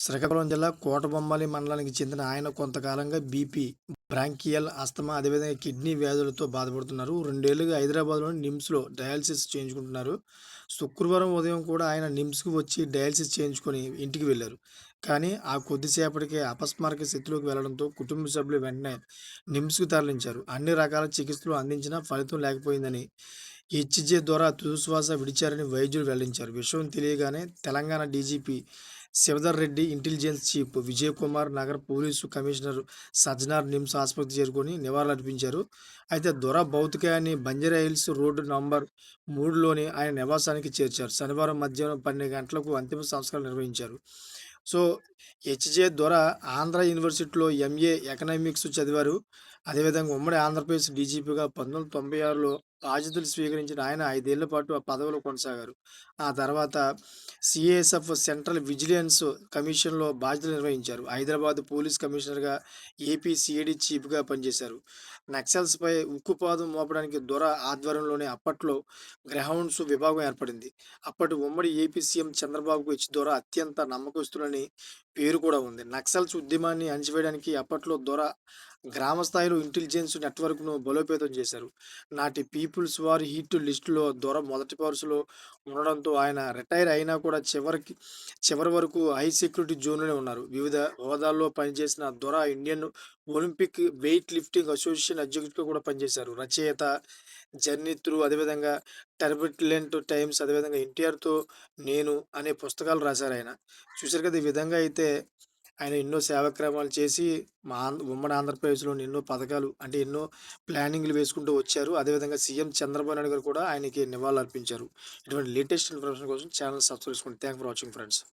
శ్రీకాకుళం జిల్లా కోటబొమ్మాళి మండలానికి చెందిన ఆయన కొంతకాలంగా బీపీ, బ్రాంకియల్, ఆస్తమా అదేవిధంగా కిడ్నీ వ్యాధులతో బాధపడుతున్నారు. 2 ఏళ్లుగా హైదరాబాద్‌లోని నిమ్స్‌లో డయాలిసిస్ చేయించుకుంటున్నారు. శుక్రవారం ఉదయం కూడా ఆయన నిమ్స్‌కి వచ్చి డయాలిసిస్ చేయించుకొని ఇంటికి వెళ్లారు. కానీ ఆ కొద్దిసేపటికే అపస్మారక స్థితిలోకి వెళ్లడంతో కుటుంబ సభ్యులు వెంటనే నిమ్స్‌కి తరలించారు. అన్ని రకాల చికిత్సలు అందించినా ఫలితం లేకపోయిందని, హెచ్‌జే ద్వారా తుదిశ్వాస విడిచారని వైద్యులు వెల్లడించారు. విషయం తెలియగానే Telangana DGP Shivadhar Reddy, intelligence chief Vijay Kumar, నగర పోలీసు కమిషనర్ సజ్జనార్ నిమ్స్ ఆసుపత్రికి చేరుకొని నివాళులర్పించారు. అయితే దొర భౌతికాయాన్ని బంజారాహిల్స్ రోడ్డు నంబర్ 3లోని ఆయన నివాసానికి చేర్చారు. శనివారం మధ్యాహ్నం 12 గంటలకు అంతిమ సంస్కారాలు నిర్వహించారు. సో, హెచ్‌జే దొర ఆంధ్ర యూనివర్సిటీలో ఎంఏ ఎకనామిక్స్ చదివారు. అదేవిధంగా ఉమ్మడి ఆంధ్రప్రదేశ్ డీజీపీగా 1996లో బాధ్యతలు స్వీకరించిన ఆయన 5 ఏళ్ల పాటు ఆ పదవిలో కొనసాగారు. ఆ తర్వాత సీఏఎస్ఎఫ్ సెంట్రల్ విజిలెన్స్ కమిషన్‌లో బాధ్యతలు నిర్వహించారు. హైదరాబాద్ పోలీస్ కమిషనర్‌గా, ఏపీ సీఐడీ చీఫ్‌గా పనిచేశారు. నక్సల్స్‌పై ఉక్కుపాదం మోపడానికి దొర ఆధ్వర్యంలోనే అప్పట్లో గ్రౌండ్స్ విభాగం ఏర్పడింది. అప్పటి ఉమ్మడి ఏపీ సీఎం చంద్రబాబుకు దొర అత్యంత నమ్మకస్తులని పేరు కూడా ఉంది. నక్సల్స్ ఉద్యమాన్ని అణచివేయడానికి అప్పట్లో దొర గ్రామ స్థాయిలో ఇంటెలిజెన్స్ నెట్వర్క్‌ను బలోపేతం చేశారు. నాటి పీపుల్స్ వార్ హిట్ లిస్ట్‌లో దొర మొదటి వరుసలో ఉండడంతో ఆయన రిటైర్ అయినా కూడా చివరి వరకు హై సెక్యూరిటీ జోన్‌లోనే ఉన్నారు. వివిధ హోదాల్లో పనిచేసిన దొర Indian Olympic weight lifting association అధ్యక్షుడిగా కూడా పనిచేశారు. రచయిత, జర్నీ త్రూ అదేవిధంగా టర్బులెంట్ టైమ్స్ అదేవిధంగా ఎన్టీఆర్‌తో నేను అనే పుస్తకాలు రాశారాయన. చూసారు కదా! ఈ విధంగా అయితే ఆయన ఎన్నో సేవాక్రమాలు చేసి ఉమ్మడి ఆంధ్రప్రదేశ్‌లోని ఎన్నో పథకాలు అంటే ఎన్నో ప్లానింగ్‌లు వేసుకుంటూ వచ్చారు. అదేవిధంగా సీఎం చంద్రబాబు నాయుడు గారు కూడా ఆయనకి నివాళులర్పించారు. ఇటువంటి లేటెస్ట్ ఇన్ఫర్మేషన్ కోసం ఛానెల్ సబ్స్క్రైబ్ చేసుకోండి. Thank for watching friends.